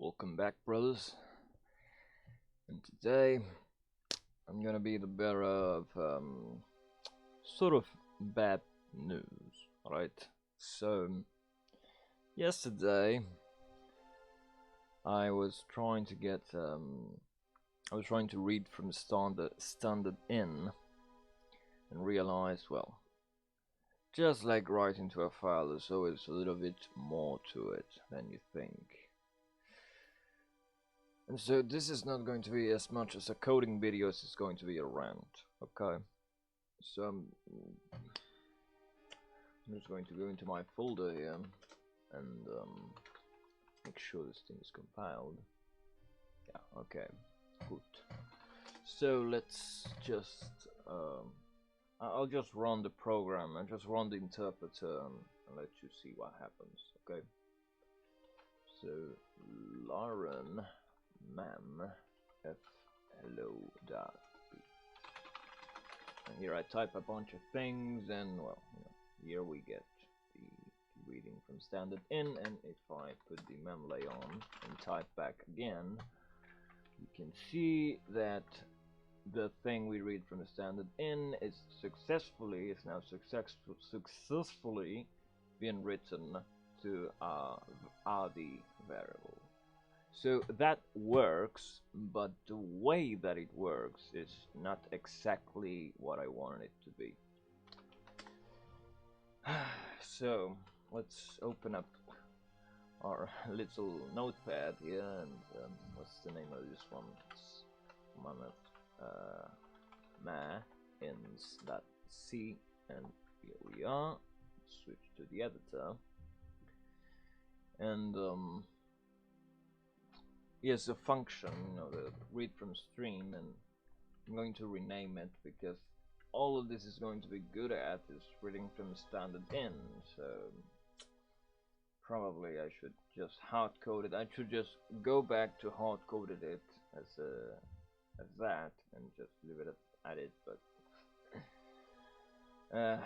Welcome back, brothers. And today I'm gonna be the bearer of sort of bad news, alright? So, yesterday I was trying to get, I was trying to read from standard in and realized, well, just like writing to a file, there's always a little bit more to it than you think. And so this is not going to be as much as a coding video as it's going to be a rant, okay? So I'm just going to go into my folder here and make sure this thing is compiled. Yeah, okay, good. So let's just, I'll just run the program and just run the interpreter and let you see what happens, okay? So, Lauren mam f hello dot b, and here I type a bunch of things, and well, here we get the reading from standard in, and if I put the memlay on and type back again, you can see that the thing we read from the standard in is now successfully being written to the variable. So that works, but the way that it works is not exactly what I wanted it to be. So let's open up our little notepad here, and what's the name of this one? It's ma-ins.c, and here we are. Switch to the editor, and here's a function, the read from stream, and I'm going to rename it because all of this is going to be good at is reading from standard in. So probably I should just hard code it. I should just go back to hard coded it as that and just leave it at it. But what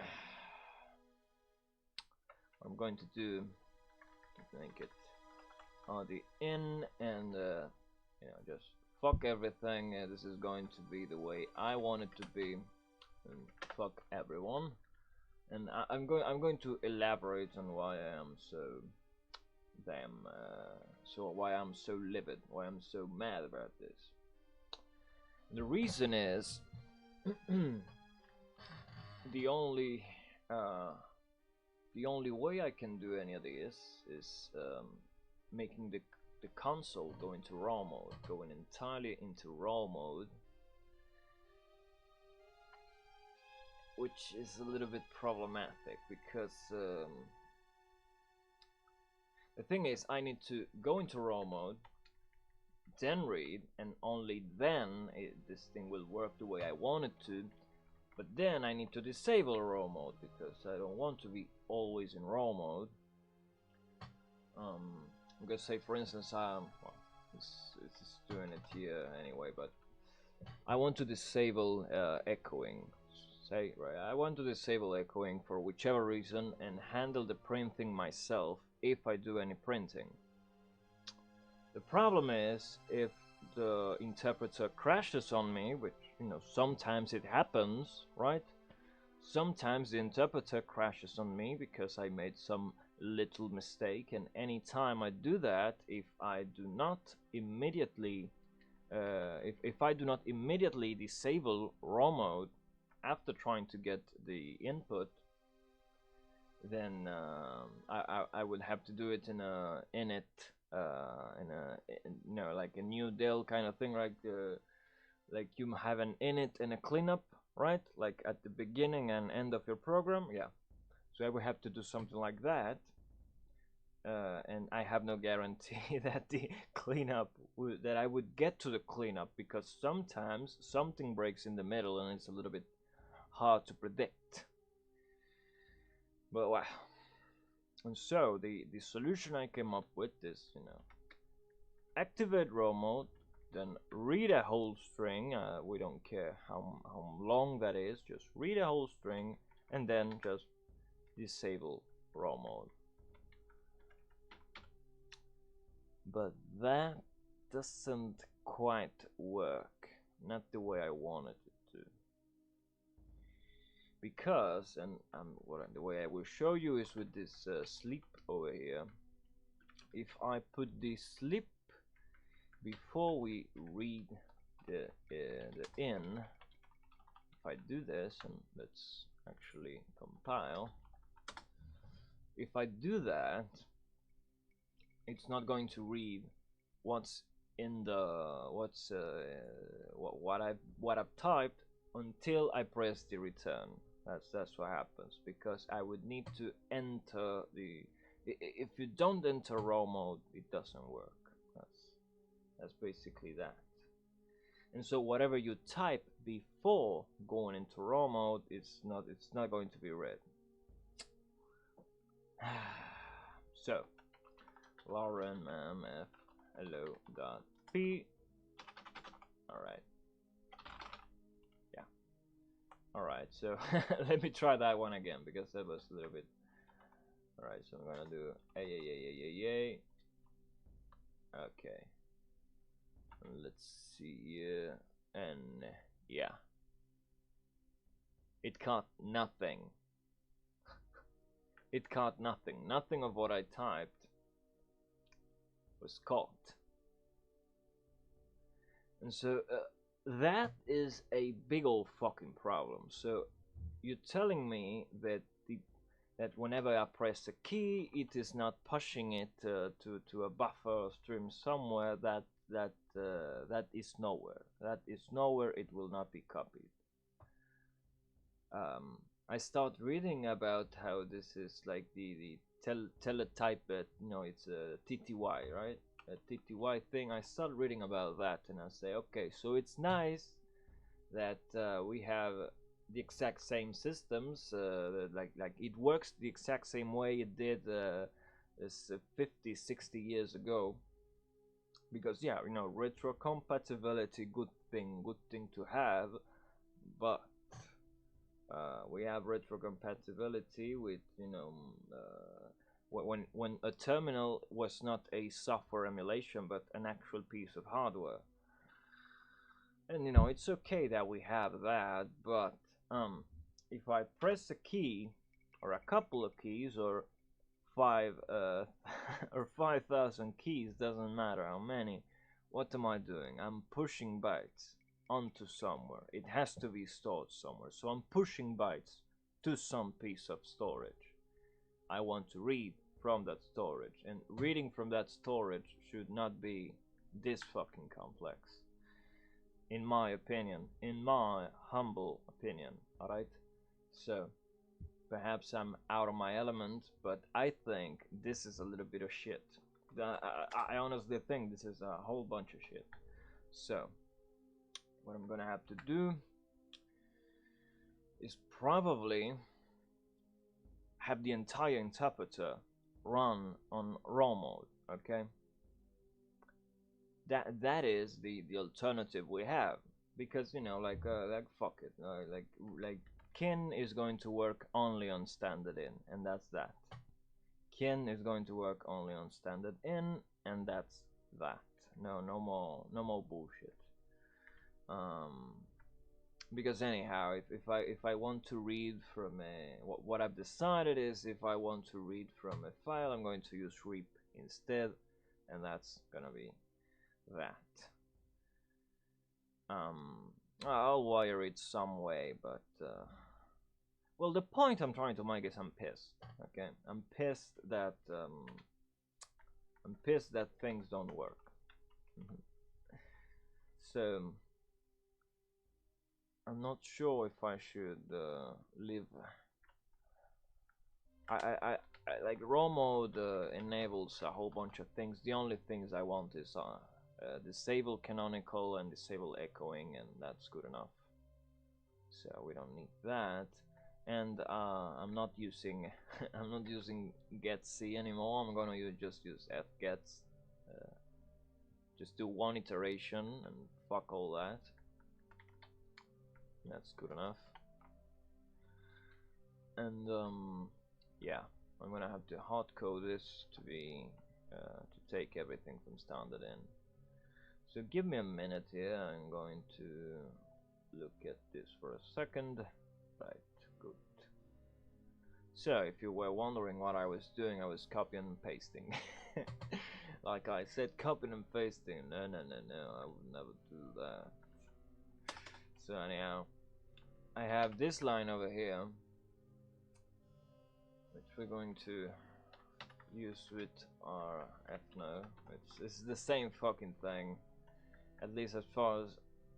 I'm going to do is make it the in, and just fuck everything. This is going to be the way I want it to be, and fuck everyone. And I'm going to elaborate on why I am so why I'm so livid, why I'm so mad about this. The reason is the only way I can do any of this is making the console go into raw mode, going entirely into raw mode, which is a little bit problematic because the thing is, I need to go into raw mode, then read, and only then this thing will work the way I want it to. But then I need to disable raw mode because I don't want to be always in raw mode. I'm gonna say, for instance, well, this is doing it here anyway, but I want to disable echoing. Say, right, I want to disable echoing for whichever reason and handle the printing myself if I do any printing. The problem is if the interpreter crashes on me, which sometimes it happens, right? Sometimes the interpreter crashes on me because I made some little mistake, and anytime I do that, if I do not immediately disable raw mode after trying to get the input, then I would have to do it in a init, like a new del kind of thing, like you have an init and a cleanup, right? Like at the beginning and end of your program, yeah. So I would have to do something like that, and I have no guarantee that the cleanup that I would get to the cleanup, because sometimes something breaks in the middle and it's a little bit hard to predict. But wow. And so the solution I came up with is, activate raw mode, then read a whole string. We don't care how long that is, just read a whole string, and then just disable raw mode. but that doesn't quite work. Not the way I wanted it to. Because, and the way I will show you is with this sleep over here. If I put this sleep before we read the in, if I do this, and let's actually compile. If I do that, it's not going to read what's in the what I've typed until I press the return. That's what happens, because I would need to enter the. If you don't enter raw mode, it doesn't work. That's basically that. And so whatever you type before going into raw mode, it's not going to be read. So Lauren mf hello dot p. All right. Yeah. All right. So let me try that one again, because that was a little bit. All right. So I'm gonna do a. Okay. Let's see. And yeah. It caught nothing. It caught nothing. Nothing of what I typed was caught. And so that is a big old fucking problem. So you're telling me that that whenever I press a key, it is not pushing it to a buffer stream somewhere that is nowhere. That is nowhere. It will not be copied. I start reading about how this is like the teletype, it's a TTY, right? A TTY thing. I start reading about that, and I say, okay, so it's nice that we have the exact same systems, like it works the exact same way it did 50, 60 years ago. Because yeah, retrocompatibility, good thing to have, but we have retrocompatibility with when a terminal was not a software emulation but an actual piece of hardware. And it's okay that we have that, but if I press a key or a couple of keys or 5,000 keys, doesn't matter how many, what am I doing? I'm pushing bytes onto somewhere. It has to be stored somewhere, so I'm pushing bytes to some piece of storage. I want to read from that storage, and reading from that storage should not be this fucking complex, in my opinion, in my humble opinion. Alright, so perhaps I'm out of my element, but I think this is a little bit of shit. I honestly think this is a whole bunch of shit. So what I'm gonna have to do is probably have the entire interpreter run on raw mode. Okay, that is the alternative we have, because like fuck it, like kin is going to work only on standard in, and that's that. Kin is going to work only on standard in, and that's that. No more bullshit. Because anyhow, if I want to read from what I've decided is, if I want to read from a file, I'm going to use reap instead, and that's gonna be that. I'll wire it some way, but well, the point I'm trying to make is I'm pissed. Okay, I'm pissed that things don't work. So I'm not sure if I should leave. I like raw mode enables a whole bunch of things. The only things I want is disable canonical and disable echoing, and that's good enough. So we don't need that. And I'm not using I'm not using getC anymore. I'm gonna just use fgets. Just do one iteration and fuck all that. That's good enough. And yeah, I'm gonna have to hardcode this to be to take everything from standard in. So give me a minute here. I'm going to look at this for a second. Right, good. So if you were wondering what I was doing, I was copying and pasting. Like I said, copying and pasting. No, I would never do that. So anyhow, I have this line over here, which we're going to use with our ethno. It's the same fucking thing, at least as far as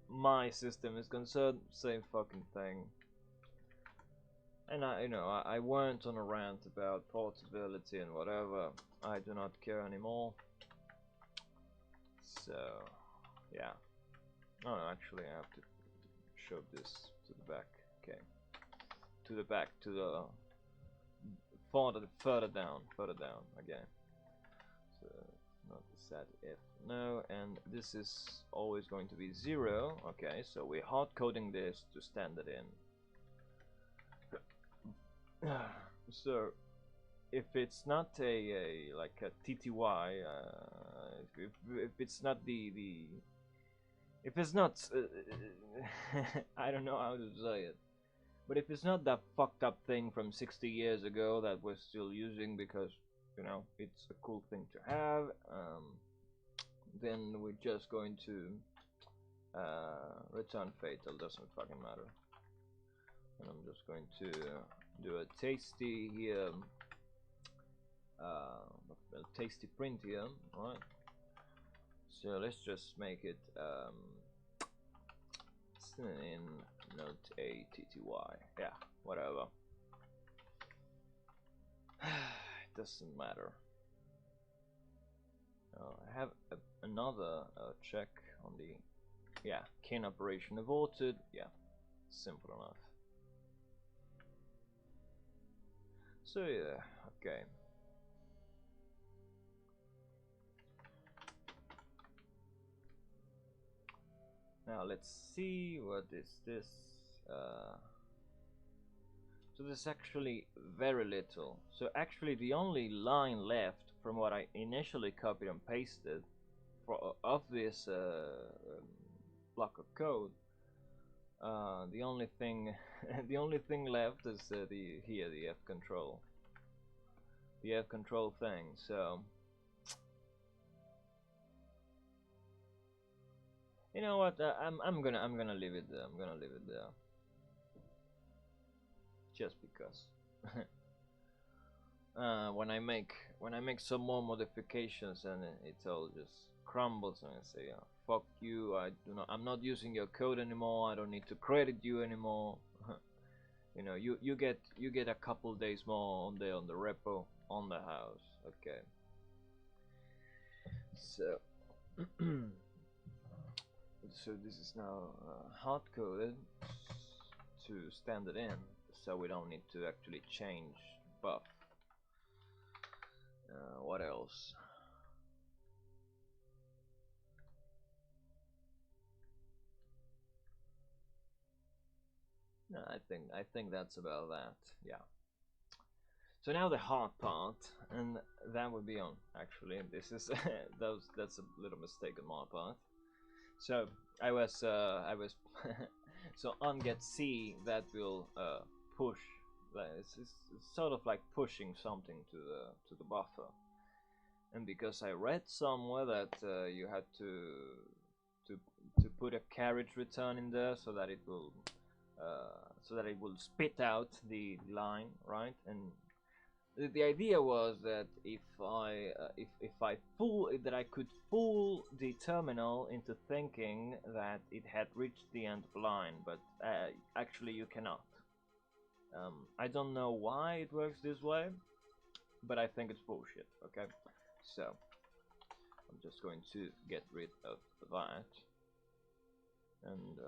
my system is concerned. Same fucking thing. And I went on a rant about portability and whatever. I do not care anymore. So yeah. Oh, actually, I have to shove this to the back. Okay, to the back, to the further down again. So not the set if no, and this is always going to be 0. Okay, so we're hard coding this to standard in. So if it's not a like a TTY, if it's not if it's not I don't know how to say it, but if it's not that fucked up thing from 60 years ago that we're still using because it's a cool thing to have, then we're just going to return fatal. Doesn't fucking matter. And I'm just going to do a tasty here, a tasty print here, right? So let's just make it in not a TTY. Yeah, whatever. It doesn't matter. I have another check on the cane operation aborted. Yeah, simple enough. So yeah, okay. Now let's see what is this. So there's actually very little. So actually the only line left from what I initially copied and pasted of this block of code, the only thing the only thing left is the F control thing. So you know what? I'm gonna leave it there. I'm gonna leave it there. Just because. When I make some more modifications and it all just crumbles and I say, fuck you, I'm not using your code anymore. I don't need to credit you anymore. You get a couple days more on the repo on the house. Okay. So so this is now hard coded to standard in, so we don't need to actually change buff. What else? No, I think that's about that. Yeah. So now the hard part, and that would be on. Actually, this is that's a little mistake on my part. So I was so on get C that will push. It's sort of like pushing something to the buffer. And because I read somewhere that you had to put a carriage return in there so that it will spit out the line, right? And the idea was that if I could fool the terminal into thinking that it had reached the end of the line, but actually you cannot. I don't know why it works this way, but I think it's bullshit. Okay, so I'm just going to get rid of that, and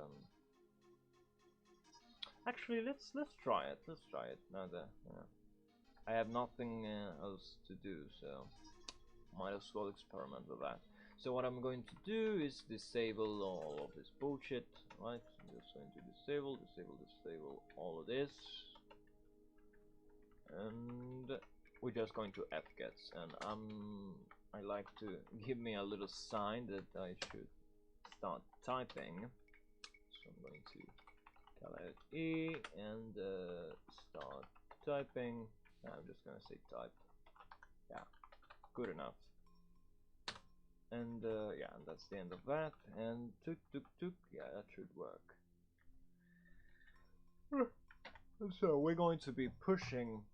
actually let's try it. Let's try it now that I have nothing else to do, so might as well experiment with that. So what I'm going to do is disable all of this bullshit, right? I'm just going to disable all of this, and we're just going to fgets, and I like to give me a little sign that I should start typing. So I'm going to call out E and start typing. I'm just gonna say type. Yeah, good enough. And yeah, and that's the end of that. And tuk tuk tuk. Yeah, that should work. So we're going to be pushing.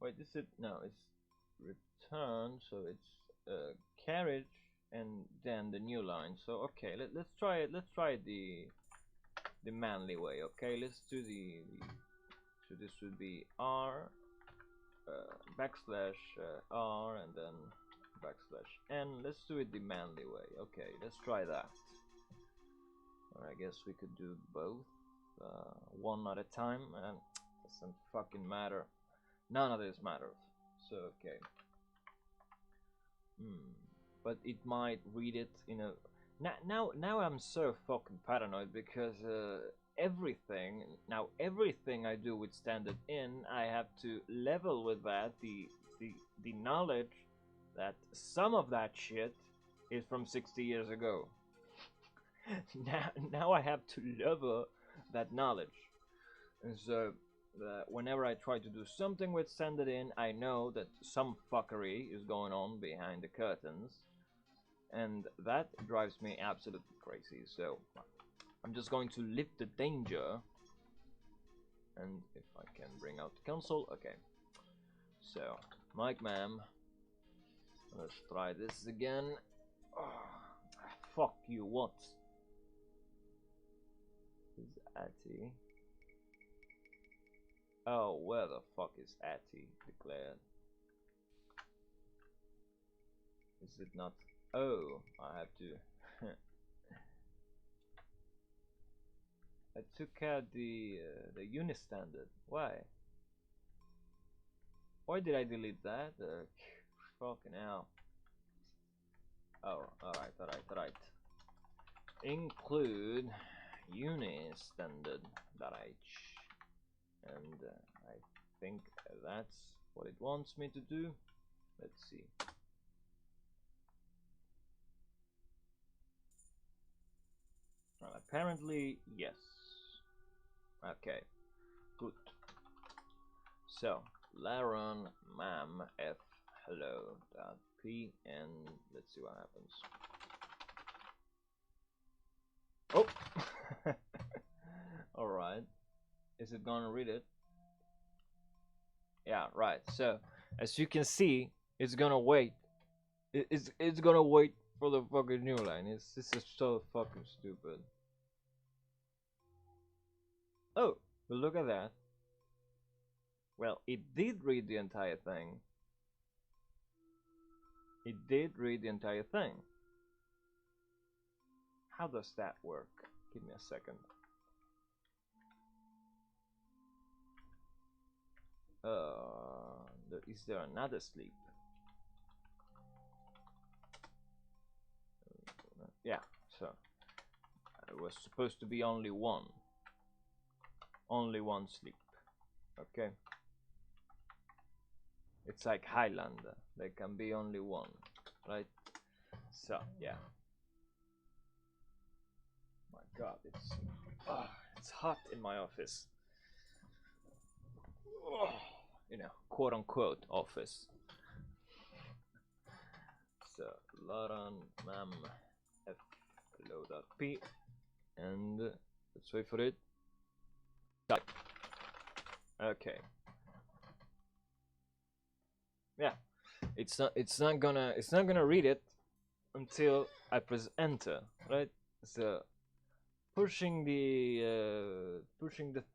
Wait, is it? No, it's return. So it's carriage and then the new line. So okay, let's try it. Let's try the manly way. Okay, let's do so this would be R backslash R and then backslash N. Let's do it the manly way. Okay, let's try that. Or I guess we could do both one at a time, and doesn't fucking matter. None of this matters. So okay. But it might read it in a now I'm so fucking paranoid because everything I do with standard in, I have to level with that the knowledge that some of that shit is from 60 years ago. now I have to level that knowledge, and so whenever I try to do something with standard in, I know that some fuckery is going on behind the curtains, and that drives me absolutely crazy. So I'm just going to lift the danger, and if I can bring out the console, okay. So, Mike ma'am, let's try this again. Oh, fuck you, what? Is Atty? Oh, where the fuck is Atty declared? Is it not? Oh, I have to. I took out the unistandard. Why? Why did I delete that? Fucking hell. Oh, alright. Include unistandard.h, and I think that's what it wants me to do. Let's see. Well, apparently, yes. Okay, good. So, laron mam f hello dot p, and let's see what happens. Oh! Alright. Is it gonna read it? Yeah, right. So, as you can see, it's gonna wait. It's gonna wait for the fucking new line. This is so fucking stupid. Oh, but look at that. Well, it did read the entire thing. It did read the entire thing. How does that work? Give me a second. Is there another sleep? Yeah, so it was supposed to be only one. Only one sleep. Okay. It's like Highlander. There can be only one, right? So yeah. My God, it's hot in my office. You know, quote unquote office. So laron mam f hello.p, and let's wait for it. Type. Okay. Yeah, it's not gonna read it until I press enter, right? So pushing the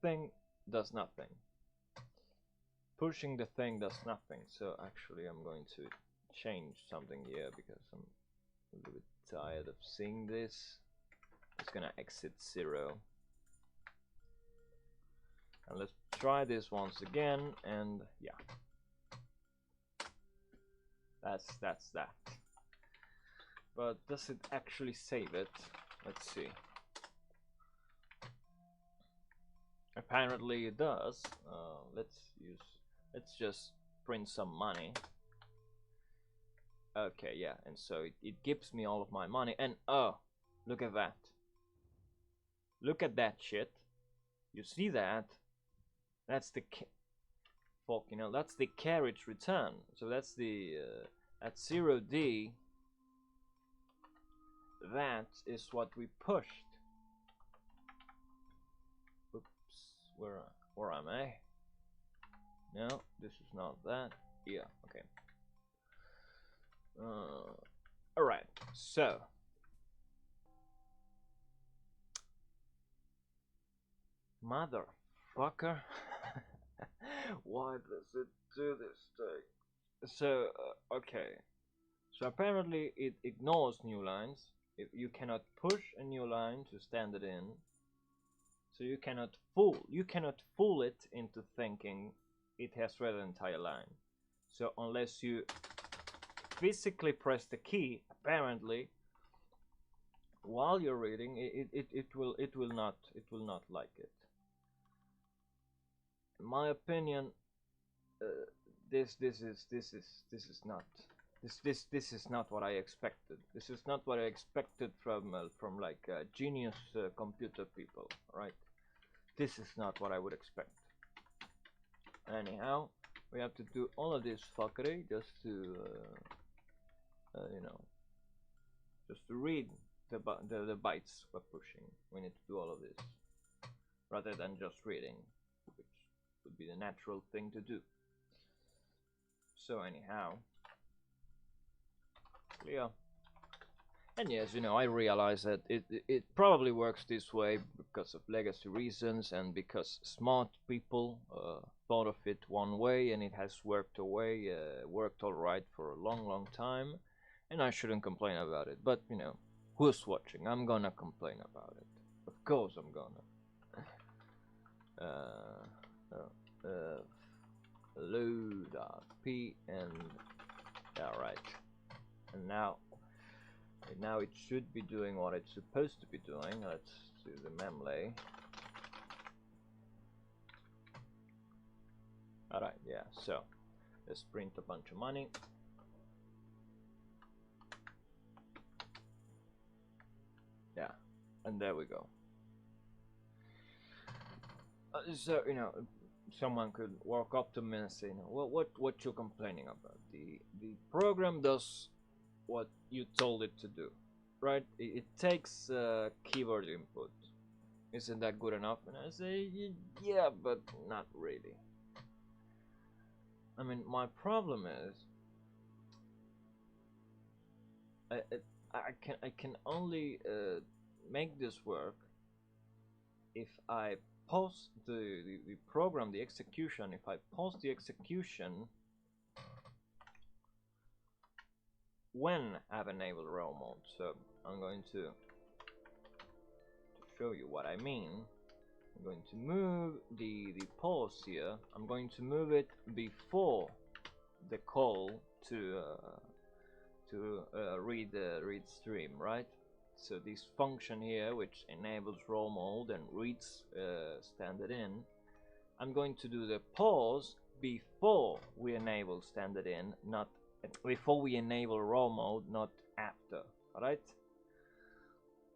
thing does nothing. Pushing the thing does nothing. So actually, I'm going to change something here because I'm a little bit tired of seeing this. It's gonna exit 0. And let's try this once again, and yeah. That's that. But does it actually save it? Let's see. Apparently it does. Let's just print some money. Okay, yeah, and so it gives me all of my money, and oh, look at that. Look at that shit. You see that? That's the fuck, you know, that's the carriage return. So that's the at 0D. That is what we pushed. Oops, where am I? No, this is not that. Yeah, okay. All right, so motherfucker. Why does it do this thing? So, okay. So apparently it ignores new lines. If you cannot push a new line to stand it in. So you cannot fool it into thinking it has read an entire line. So unless you physically press the key, apparently, while you're reading, it will not like it. In my opinion, this is not what I expected. This is not what I expected from like genius computer people, right? This is not what I would expect. Anyhow, we have to do all of this fuckery just to you know, just to read the bytes we're pushing. We need to do all of this rather than just reading, which would be the natural thing to do. So anyhow, yeah. And yes, you know, I realize that it probably works this way because of legacy reasons and because smart people thought of it one way and it has worked all right for a long time, and I shouldn't complain about it. But you know, who's watching? I'm gonna complain about it. Of course, I'm gonna. Load.p and yeah, right. And now it should be doing what it's supposed to be doing. Let's do the memlay. Alright, yeah, so let's print a bunch of money. Yeah, and there we go. So, you know, someone could walk up to me and say, you know, what you're complaining about? The program does what you told it to do, right? It takes keyword input. Isn't that good enough? And I say, yeah, but not really. I mean, my problem is I can only make this work if I pause the program, the execution. If I pause the execution when I've enabled row mode. So I'm going to show you what I mean. I'm going to move the pause here. I'm going to move it before the call to read stream, right? So this function here, which enables row mode and reads standard in, I'm going to do the pause before we enable standard in, not before we enable row mode, not after. All right.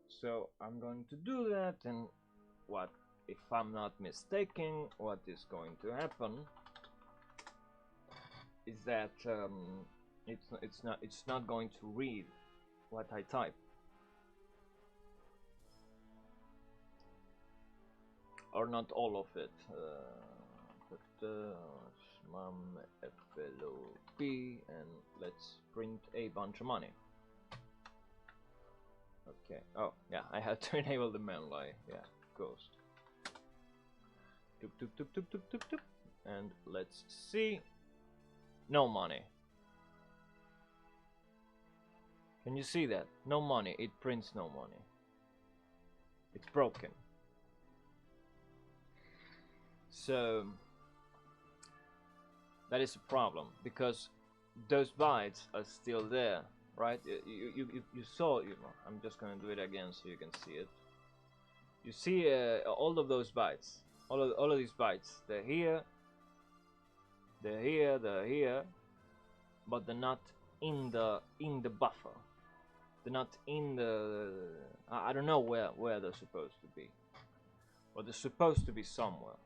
So I'm going to do that, and what, if I'm not mistaken, what is going to happen is that it's not going to read what I type, or not all of it. But FLOP, and let's print a bunch of money. Okay. Oh yeah, I had to enable the memlay. Yeah, of course. And let's see. No money. Can you see that? No money. It prints no money. It's broken. So that is a problem because those bytes are still there, right? You saw. I'm just gonna do it again so you can see it. You see all of those bytes all of these bytes, they're here, they're here, they're here, but they're not in the buffer. They're not in the. I don't know where they're supposed to be, but they're supposed to be somewhere.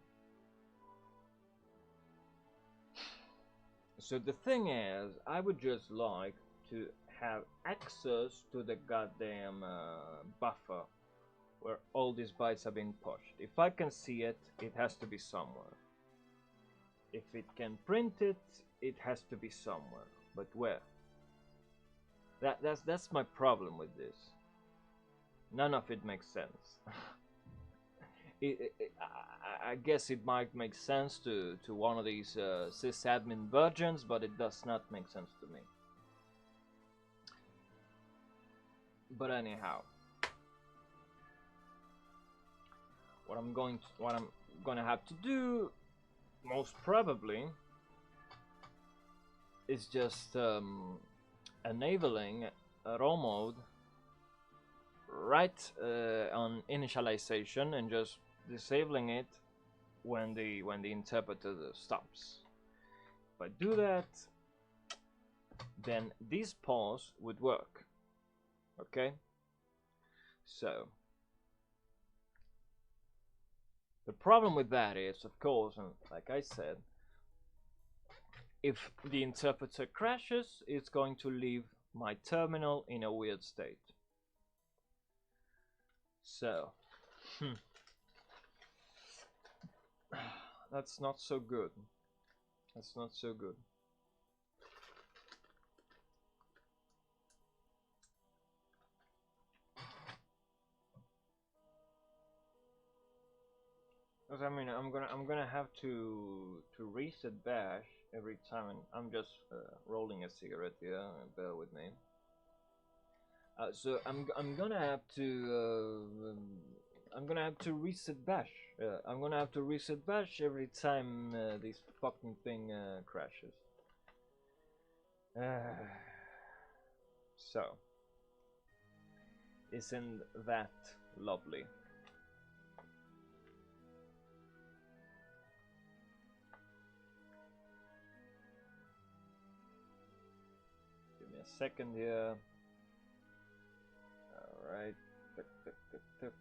So the thing is, I would just like to have access to the goddamn buffer where all these bytes have been pushed. If I can see it, it has to be somewhere. If it can print it, it has to be somewhere. But where? That's my problem with this. None of it makes sense. I guess it might make sense to one of these sysadmin virgins, but it does not make sense to me. But anyhow, what I'm gonna have to do, most probably, is just enabling raw mode right on initialization and just disabling it when the interpreter stops. If I do that, then this pause would work. Okay, so the problem with that is, of course, and like I said, if the interpreter crashes, it's going to leave my terminal in a weird state. So that's not so good. That's not so good. Because I mean, I'm gonna have to reset bash every time, and I'm just rolling a cigarette here. Bear with me. So I'm gonna have to reset bash. I'm gonna have to reset bash every time this fucking thing crashes. So isn't that lovely? Give me a second here. Alright. Tuck, tuck, tuck, tuck.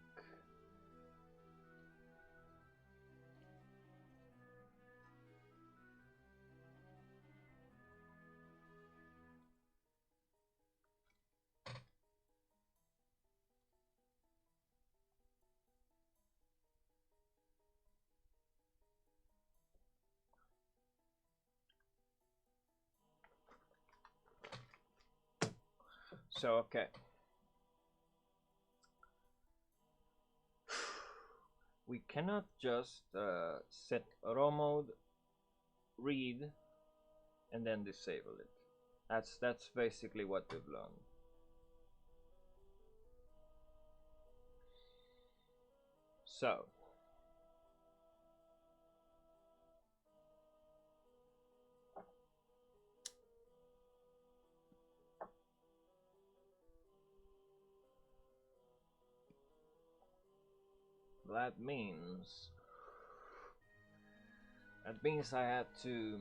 So okay. We cannot just set raw mode, read, and then disable it. That's basically what we've learned. So that means I had to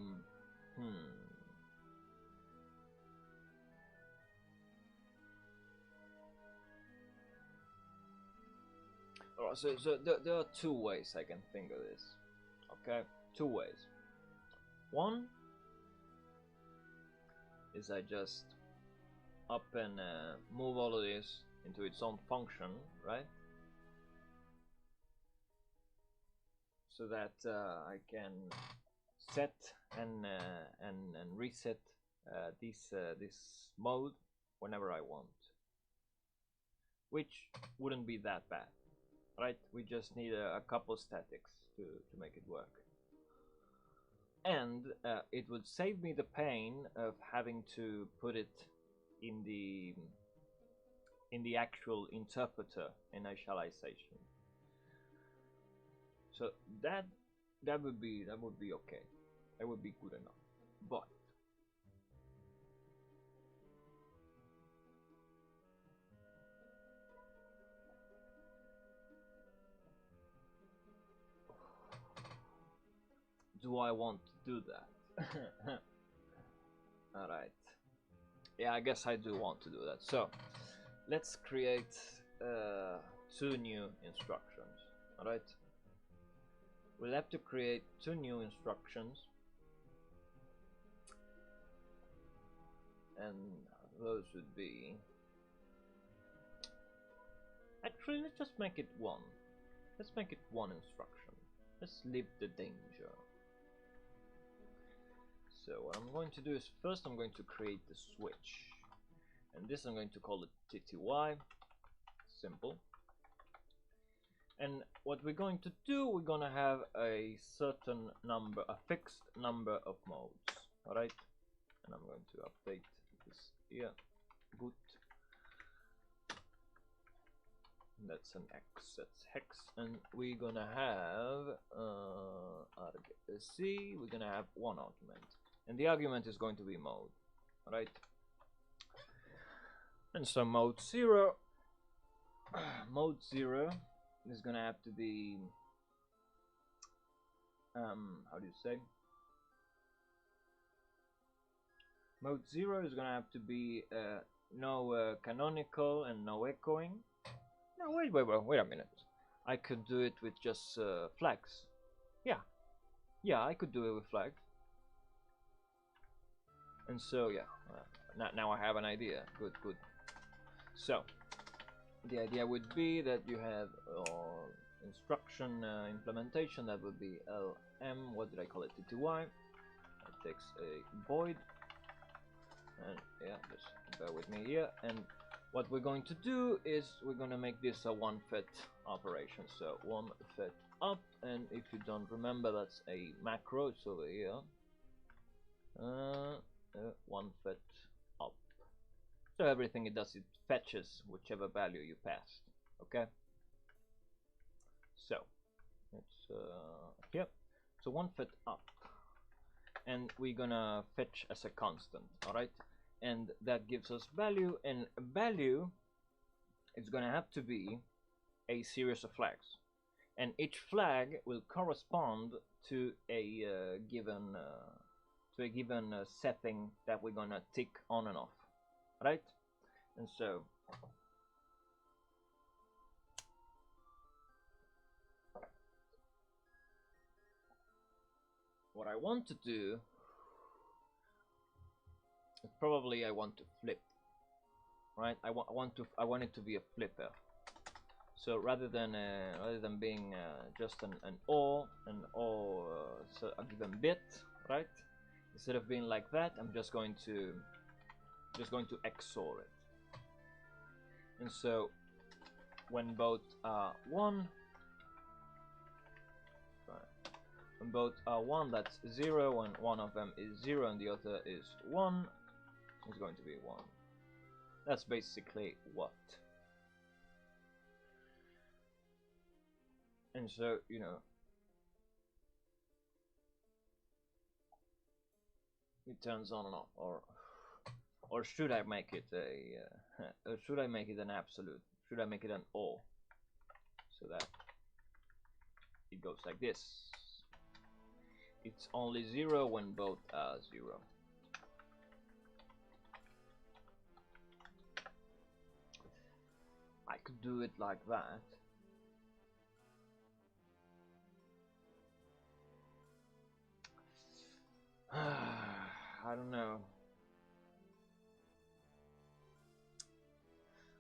Alright, so there are two ways I can think of this. Okay, two ways. One is I just up and move all of this into its own function, right? So that I can set and reset this mode whenever I want, which wouldn't be that bad, right? We just need a couple statics to make it work, and it would save me the pain of having to put it in the actual interpreter initialization. So that would be okay. That would be good enough. But do I want to do that? Alright. Yeah, I guess I do want to do that. So, let's create 2 new instructions. Alright? We'll have to create 2 new instructions. And those would be... Actually, let's just make it 1. Let's make it 1 instruction. Let's leave the danger. So what I'm going to do is first I'm going to create the switch. And this I'm going to call it TTY. Simple. And what we're going to do, we're going to have a certain number, a fixed number of modes. Alright? And I'm going to update this here. Good. That's an X, that's hex, and we're gonna have argc, we're gonna have 1 argument, and the argument is going to be mode, right? And so mode 0 is gonna have to be how do you say? Mode 0 is gonna have to be no canonical and no echoing. No, wait a minute. I could do it with just flags. Yeah, I could do it with flags. And so, yeah, now I have an idea. Good. So, the idea would be that you have instruction implementation that would be LM, what did I call it, TTY. It takes a void. And yeah, just bear with me here. And what we're going to do is we're going to make this a 1 fet operation. So 1 fet up, and if you don't remember, that's a macro. It's over here. 1 fet up. So everything it does, it fetches whichever value you passed. Okay. So it's here. So 1 fet up, and we're gonna fetch as a constant. All right. And that gives us value, and value is going to have to be a series of flags, and each flag will correspond to a given setting that we're going to tick on and off, right? And so what I want to do, probably I want to flip, right? I want it to be a flipper. So rather than being just an OR so a given bit, right? Instead of being like that, I'm just going to XOR it. And so when both are 1, when both are 1, that's 0. When one of them is 0 and the other is 1, is going to be 1. That's basically what. And so, you know, it turns on and off, or should I make it a or should I make it an absolute? Should I make it an OR, so that it goes like this? It's only 0 when both are 0. I could do it like that. I don't know.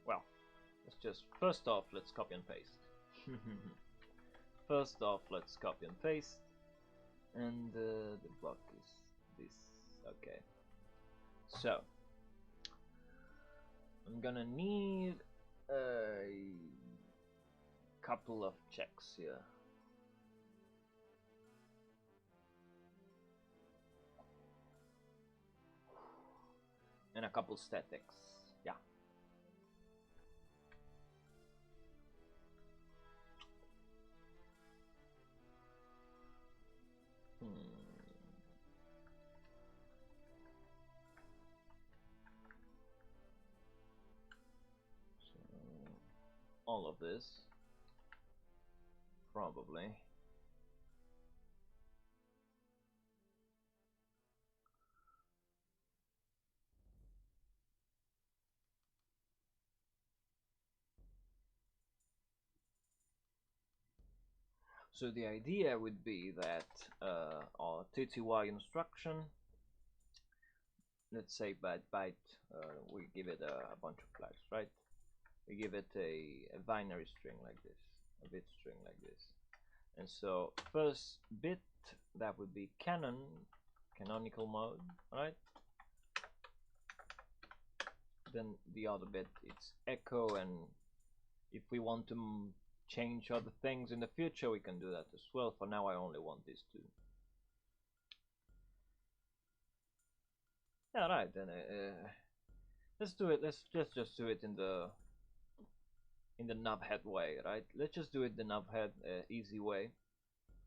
Well, let's just, first off, let's copy and paste. First off, let's copy and paste. And the block is this. Okay. So, I'm gonna need a couple of checks here. And a couple statics. Yeah. So all of this probably So the idea would be that our TTY instruction, let's say byte, we give it a bunch of flags, right? We give it a binary string like this, a bit string like this. And so first bit, that would be canonical mode, right? Then the other bit, it's echo, and if we want to change other things in the future, we can do that as well. For now, I only want these two. Yeah, right. Then let's do it. Let's just do it in the nubhead way, right? Let's just do it the nubhead easy way.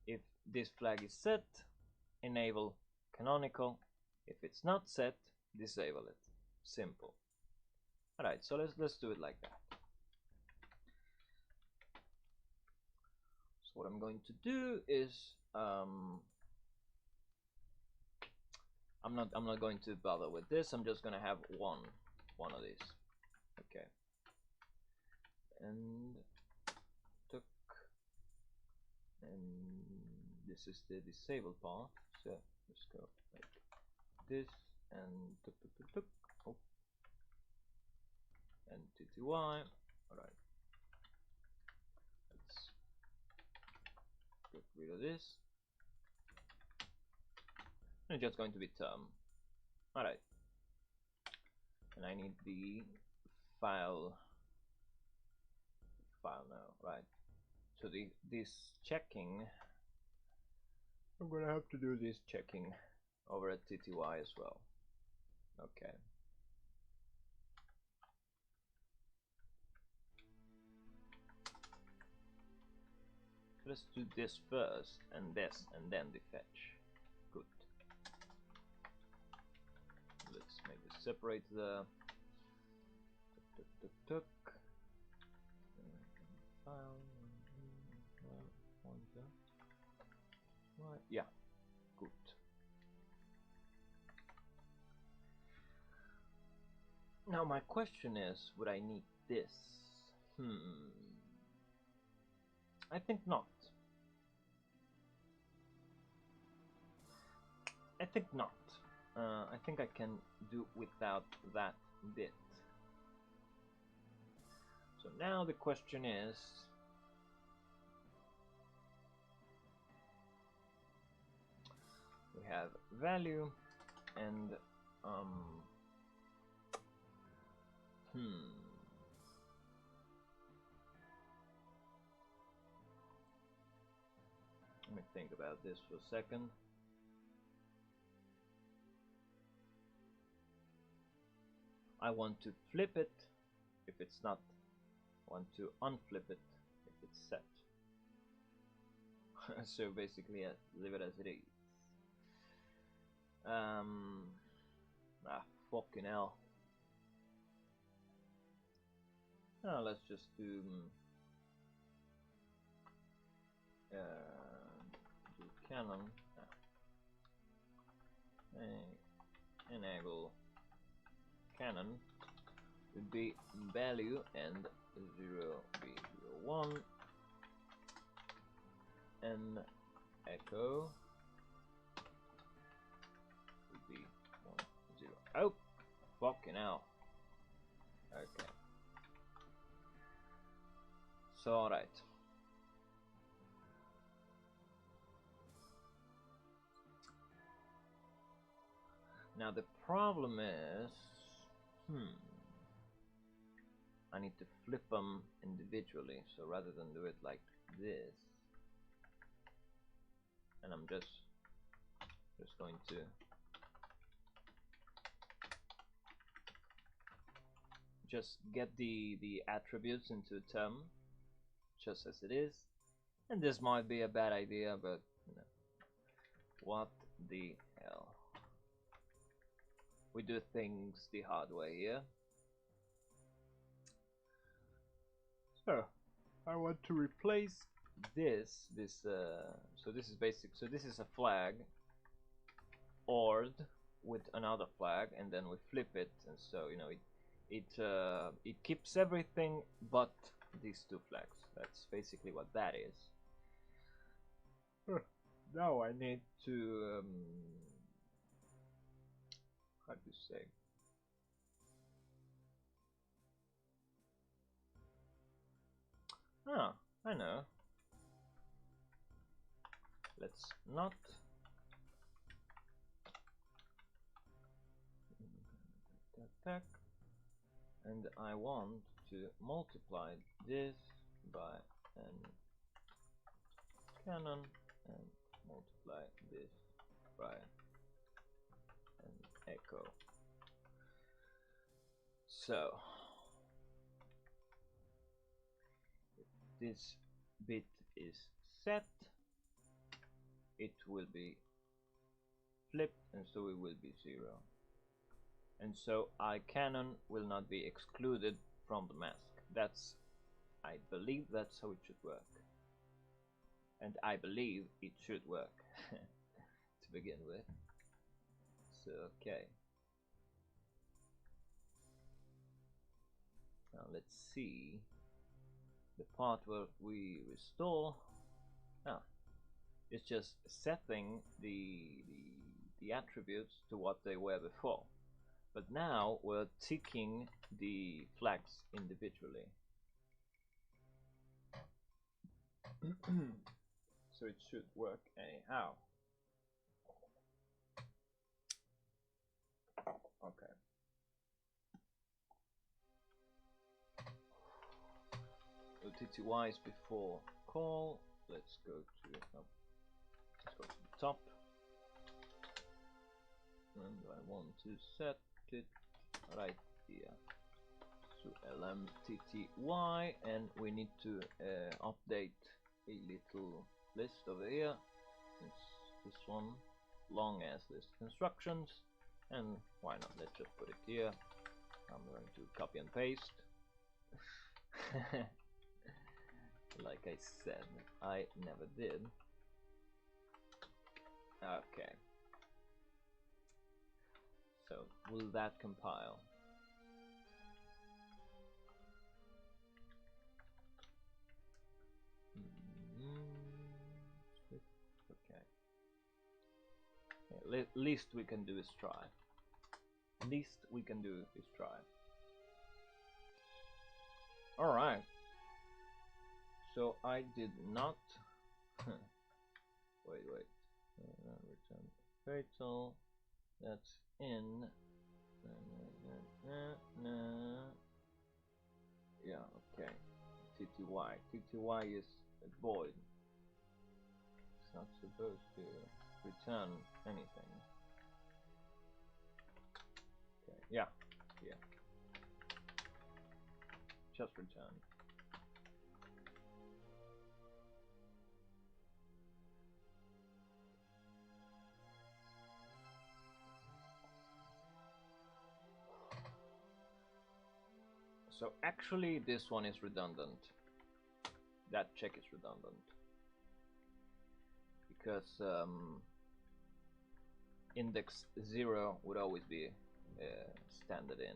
If this flag is set, enable canonical. If it's not set, disable it. Simple. Alright, so let's do it like that. So what I'm going to do is I'm not going to bother with this. I'm just gonna have one of these. Okay. And took, and this is the disable part. So let's go like this and tuk. Oh. And TTY. Alright. Let's get rid of this. And it's just going to be term. Alright. And I need the file now, right? So this checking, I'm gonna have to do this checking over at TTY as well. Okay. Let's do this first, and this, and then the fetch. Good. Let's maybe separate the tuk. File. Right. Yeah. Good. Now my question is, would I need this? I think not. I think not. I think I can do without that bit. So now the question is, we have value and let me think about this for a second. I want to flip it if it's not. I want to unflip it if it's set. So basically, leave it as it is. Fucking hell. Let's just do canon. Enable canon would be value and 0b01 and echo would be 1 0. Oh, fucking hell. Okay. So alright. Now the problem is, I need to flip them individually. So rather than do it like this, and I'm just going to just get the attributes into a term, just as it is. And this might be a bad idea, but you know, what the hell. We do things the hard way here. So I want to replace this so this is basic. So this is a flag ORed with another flag, and then we flip it, and so you know it keeps everything but these two flags. That's basically what that is. Now I need to how do you say? Ah, I know. Let's not attack, and I want to multiply this by an cannon and multiply this by an echo. So if this bit is set, it will be flipped, and so it will be 0. And so I cannon will not be excluded from the mask. I believe that's how it should work. And I believe it should work to begin with. So okay. Now let's see the part where we restore. It's just setting the attributes to what they were before. But now we're ticking the flags individually. So it should work anyhow. Okay. TTY is before call. Let's go to the top. And I want to set it right here. So lmtty, and we need to update a little list over here. It's this one, long as list instructions, and why not? Let's just put it here. I'm going to copy and paste. Like I said, I never did. Okay. So will that compile? Okay. Yeah, least we can do is try. Least we can do is try. All right. So I did not. wait. Return fatal. That's in. Yeah. Okay. TTY. TTY is a void. It's not supposed to return anything. Okay. Yeah. Just return. So actually this one is redundant. That check is redundant. Because index 0 would always be standard in.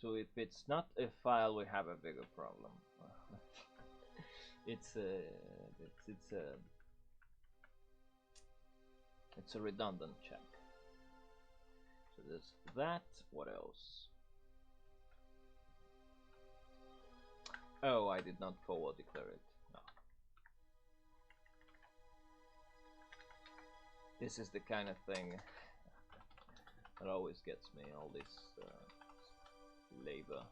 So if it's not a file, we have a bigger problem. It's a redundant check. So there's that. What else? Oh, I did not forward declare it. No. This is the kind of thing that always gets me. All this labor.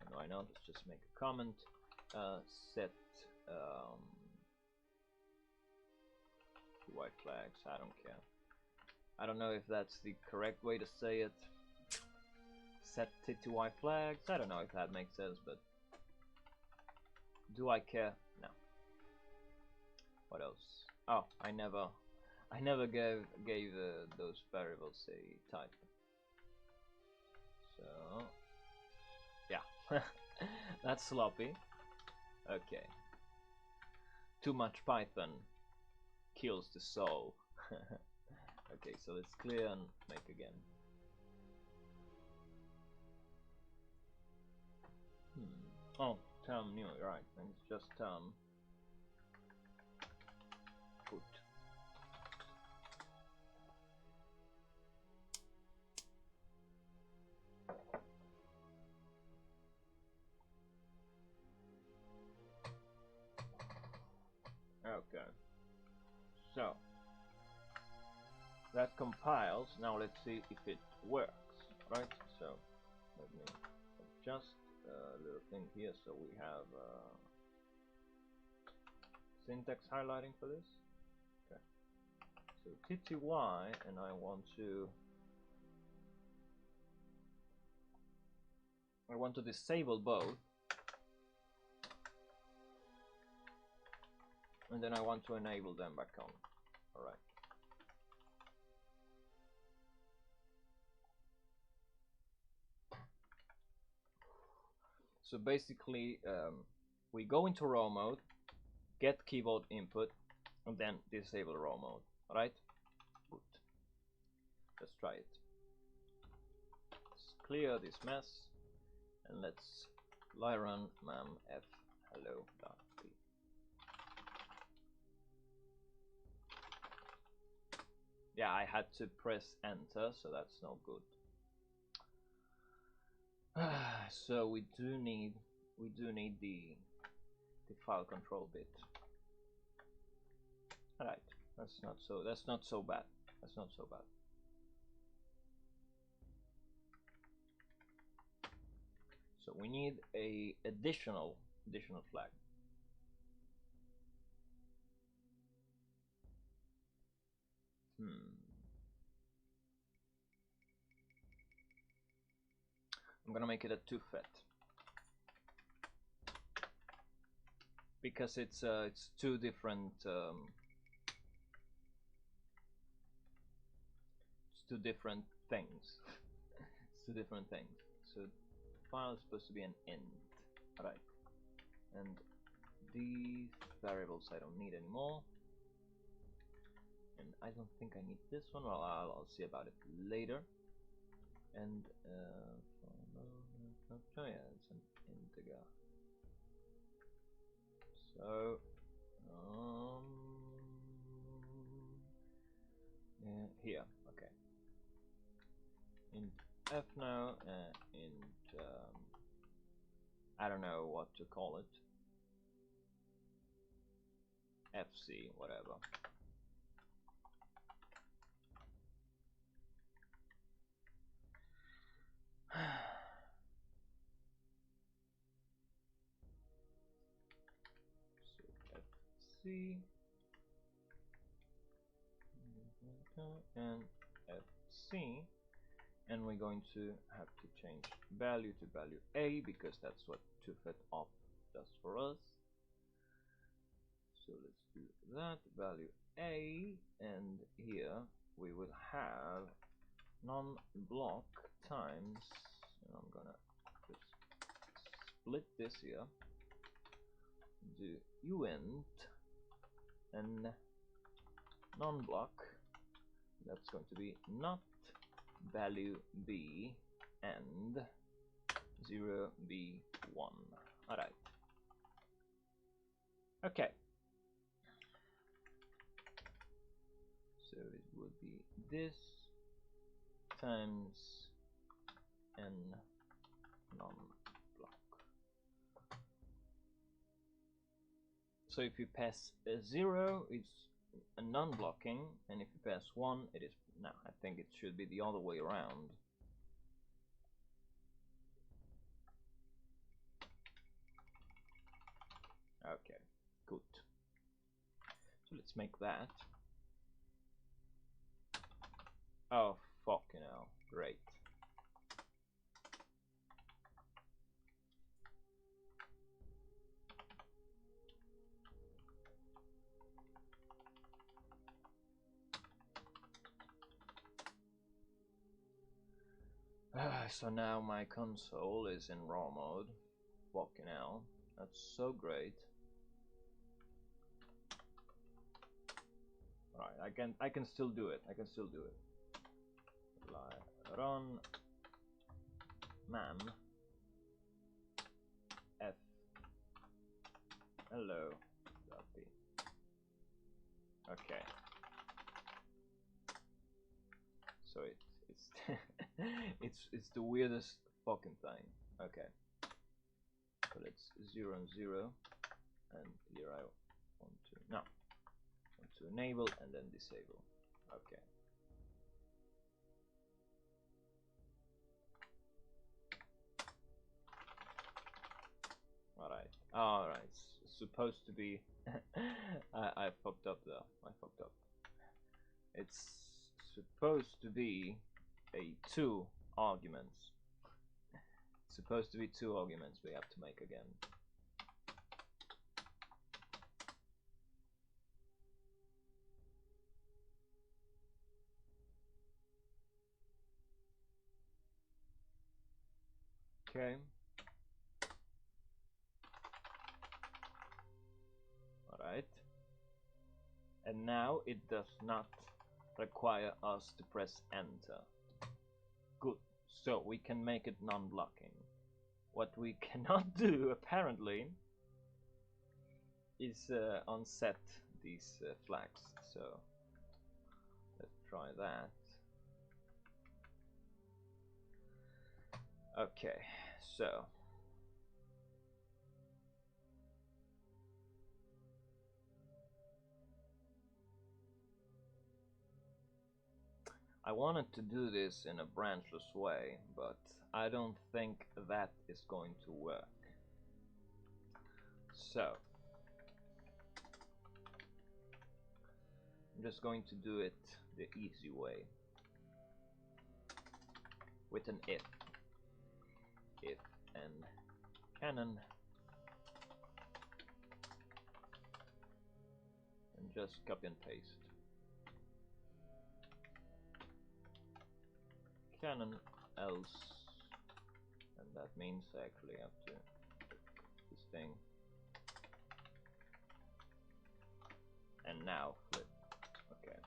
And why not? Let's just make a comment. Set white flags. I don't care. I don't know if that's the correct way to say it. Set TTY flags. I don't know if that makes sense, but do I care? No. What else? Oh, I never gave those variables a type. So yeah, that's sloppy. Okay. Too much Python kills the soul. Okay, so let's clear and make again. Oh, term new, right? And it's just term. Okay, so that compiles. Now let's see if it works, right? So let me adjust a little thing here so we have syntax highlighting for this. Okay, so tty, and I want to disable both, and then I want to enable them back on. All right. So basically, we go into raw mode, get keyboard input, and then disable raw mode. All right. Good. Let's try it. Let's clear this mess, and let's run mam f hello.p. Yeah, I had to press enter, so that's no good. So we do need the file control bit. All right, that's not so bad. That's not so bad. So we need a additional flag. I'm gonna make it a 2-fet because it's two different things. It's two different things. So file is supposed to be an int, right? And these variables I don't need anymore. And I don't think I need this one. Well, I'll see about it later. And oh yeah, it's an integer. So yeah, here, okay. Int f now, int I don't know what to call it. FC, whatever. So FC and FC, and we're going to have to change value to value A because that's what 2-fet op does for us. So let's do that, value A, and here we will have non-block times, and I'm gonna just split this here, do uint and non-block, that's going to be not value B and 0B1. Alright. Okay. So it would be this times n non-block. So if you pass a 0, it's a non-blocking, and if you pass 1, it is. No, I think it should be the other way around. Okay, good. So let's make that. Oh, fucking hell. Great. So now my console is in raw mode. Fucking hell. That's so great. Alright, I can still do it. I can still do it. Run mam f hello .p. Okay. So it's it's the weirdest fucking thing. Okay. So let's 0 and 0, and here I want to. No, to enable and then disable. Okay. Alright, it's supposed to be I fucked up though. I fucked up. It's supposed to be a 2 arguments. It's supposed to be 2 arguments we have to make again. Okay. Alright. And now it does not require us to press enter. Good. So we can make it non-blocking. What we cannot do, apparently, is unset these flags. So let's try that. Okay, so I wanted to do this in a branchless way, but I don't think that is going to work. So I'm just going to do it the easy way with an if and canon, and just copy and paste canon else, and that means I actually have to this thing, and now flip. Okay.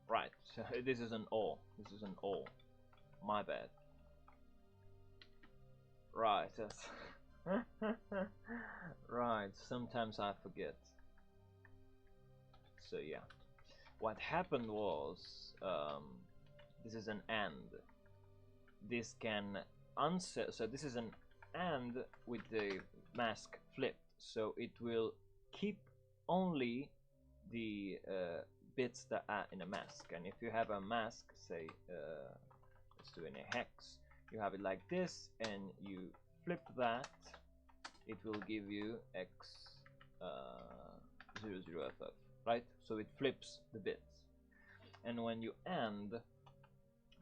Right, so this is an or. This is an or. My bad. Right, that's right, sometimes I forget. So yeah. What happened was this is an and. This can unset, so this is an and with the mask flipped, so it will keep only the bits that are in a mask. And if you have a mask, say let's do in a hex, you have it like this and you flip that, it will give you x 00ff, right? So it flips the bits. And when you AND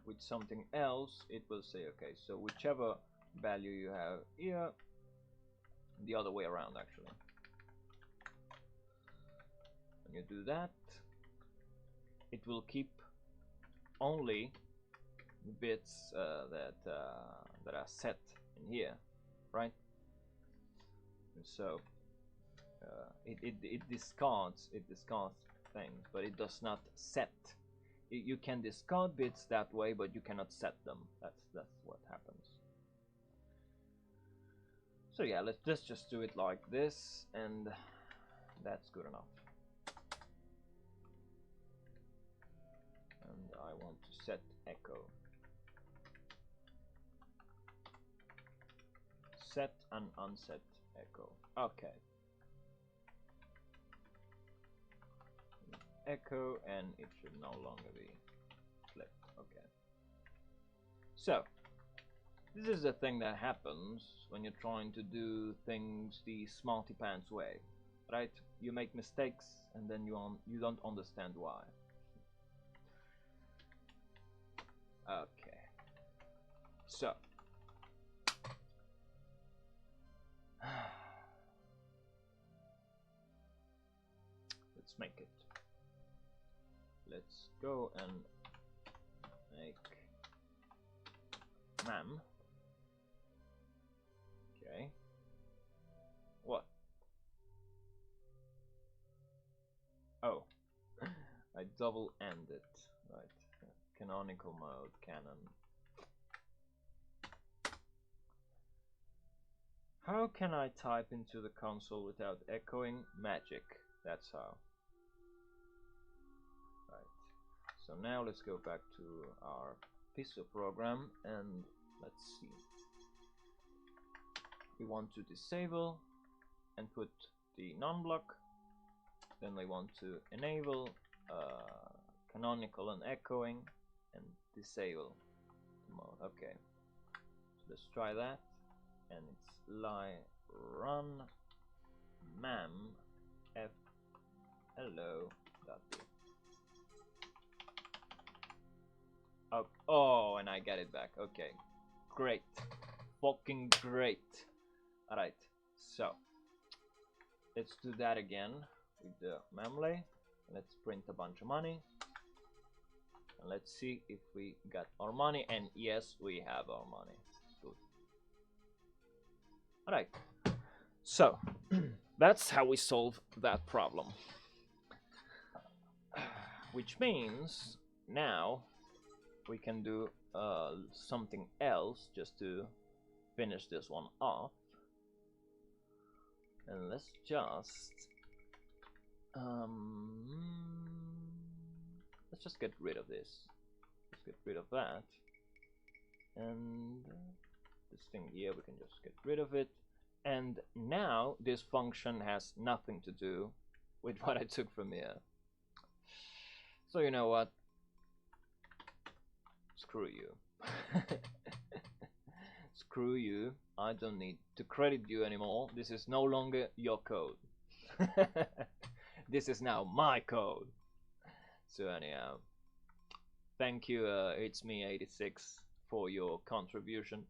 with something else, it will say, okay, so whichever value you have here, the other way around actually. When you do that, it will keep only the bits that are set in here, right? And so it discards things, but it does not set. You can discard bits that way, but you cannot set them. That's what happens. So yeah, let's just do it like this, and that's good enough. And I want to set echo. Set and unset echo. Okay. Echo, and it should no longer be flipped. Okay. So this is the thing that happens when you're trying to do things the smarty pants way, right? You make mistakes and then you don't understand why. Okay. So let's make it. Let's go and make mam. Okay. What? Oh. I double ended. Right. Canonical mode, canon. How can I type into the console without echoing? Magic. That's how. So now let's go back to our pistol program and let's see. We want to disable and put the non-block. Then we want to enable canonical and echoing and disable the mode. Okay, so let's try that. And it's lie run mam f hello dot d. Oh, and I get it back. Okay, great, fucking great. All right, so let's do that again with the memlay. Let's print a bunch of money. And let's see if we got our money. And yes, we have our money. Good. Alright. So, that's how we solve that problem. Which means now we can do something else just to finish this one off. And let's just get rid of this. Let's get rid of that. And this thing here, we can just get rid of it. And now this function has nothing to do with what I took from here. So you know what? Screw you. Screw you. I don't need to credit you anymore. This is no longer your code. This is now my code. So anyhow, thank you, it's me 86 for your contribution.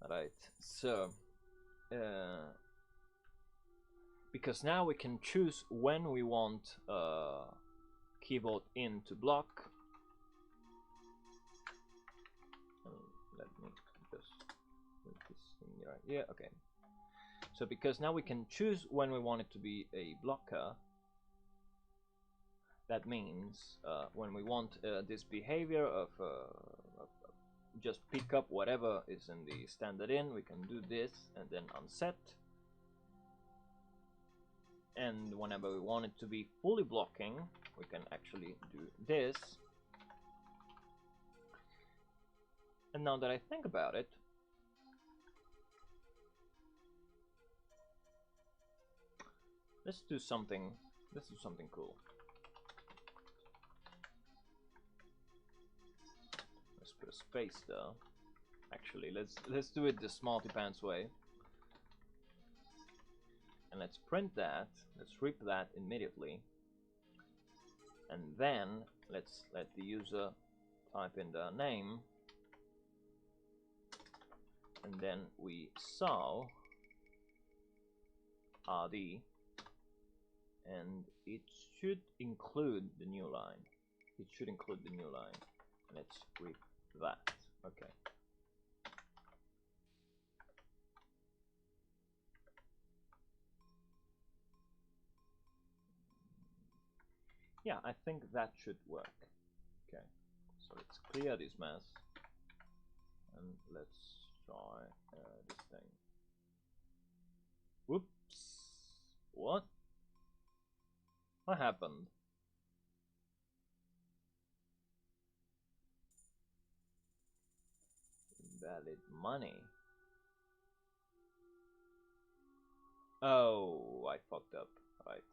Alright, so because now we can choose when we want keyboard in to block. Let me just put this in right here. Okay. So because now we can choose when we want it to be a blocker. That means when we want this behavior of just pick up whatever is in the standard in, we can do this and then unset. And whenever we want it to be fully blocking, we can actually do this. And now that I think about it, let's do something cool. Let's put a space there. Actually, let's do it the smarty pants way. And let's print that. Let's rip that immediately. And then let's let the user type in their name. And then we saw RD. And it should include the new line. It should include the new line. Let's rip that. Okay. Yeah, I think that should work. Okay, so let's clear this mess and let's try this thing. Whoops! What? What happened? Invalid money. Oh, I fucked up. Right.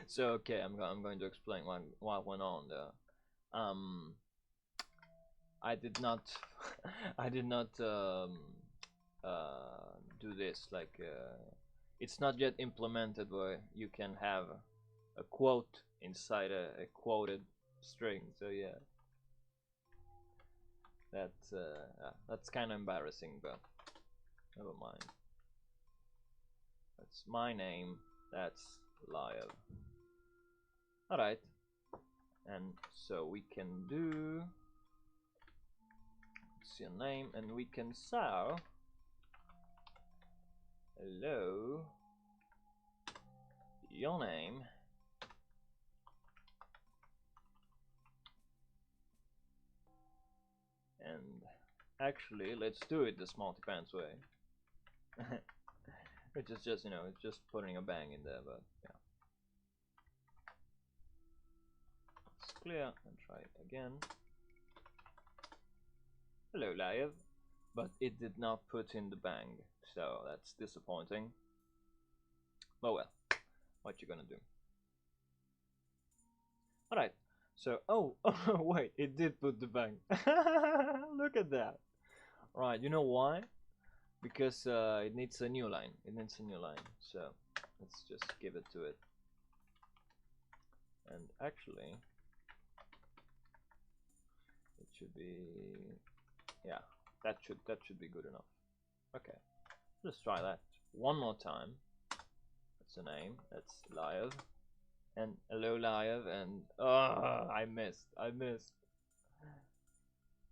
So okay, I'm going to explain what went on there. I did not do this. Like it's not yet implemented where you can have a quote inside a quoted string. So yeah, that's kind of embarrassing, but never mind. That's my name. That's liar. Alright. And so we can do your name and we can say hello your name and actually let's do it the smarty pants way. Which is just, you know, it's just putting a bang in there, but yeah. clear and try it again. Hello, Liev. But it did not put in the bang, so that's disappointing. Oh well, what you gonna do? Alright, so, oh, wait, it did put the bang. Look at that. Right, you know why? Because it needs a new line. It needs a new line, so let's just give it to it. And actually, it should be, yeah, that should be good enough. Okay, let's try that one more time. That's the name. That's Liev. And hello, Liev. And I missed.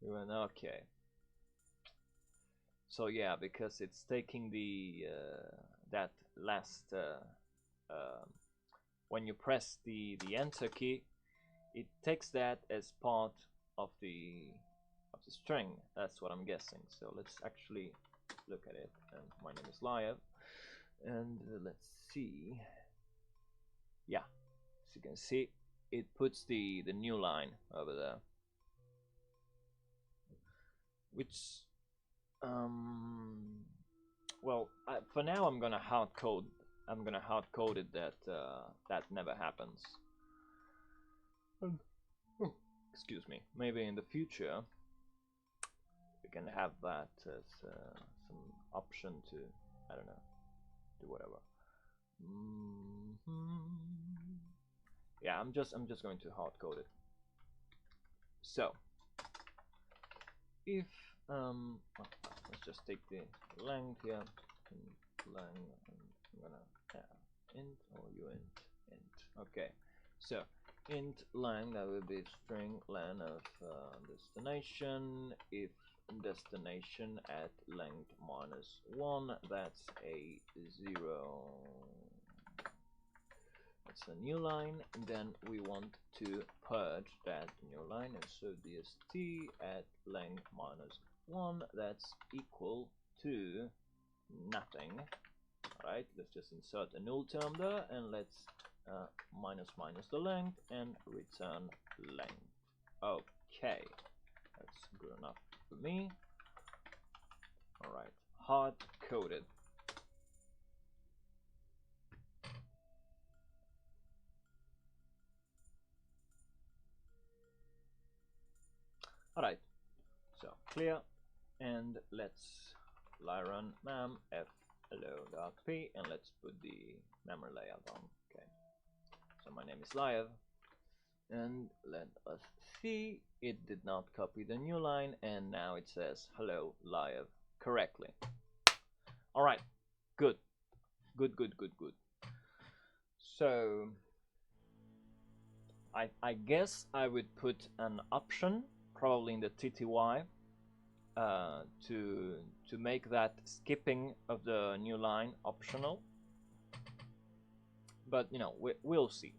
We went okay. So yeah, because it's taking the that last when you press the enter key, it takes that as part of the string. That's what I'm guessing. So let's actually look at it. And my name is Liev, and let's see. Yeah, as you can see, it puts the new line over there, which well, for now I'm gonna hard code it that that never happens. Excuse me. Maybe in the future we can have that as some option to, I don't know, do whatever. Yeah, I'm just going to hard code it. So if let's just take the length here, length, I'm gonna int or int. Okay, so int len, that will be string len of destination. If destination at length -1, that's a 0. That's a new line, and then we want to purge that new line, and so dst at length -1, that's equal to nothing. Alright, let's just insert a null term there, and let's minus the length and return length. Okay, that's good enough for me. Alright, hard coded. Alright, so clear, and let's run mam f hello.p, and let's put the memory layout on. Okay, so my name is Liev, and let us see, it did not copy the new line, and now it says hello Liev correctly. Alright, good. So I guess I would put an option probably in the TTY to make that skipping of the new line optional, but you know, we'll see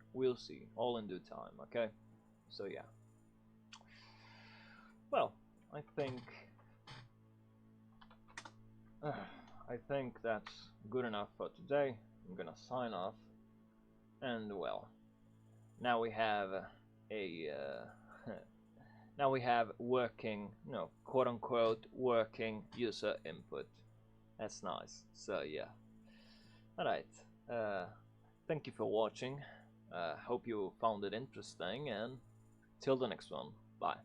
all in due time. Okay, so yeah, well, I think that's good enough for today. I'm gonna sign off, and well, now we have a now we have working, you know, quote unquote working user input. That's nice. So yeah, alright, thank you for watching. Hope you found it interesting, and till the next one, bye.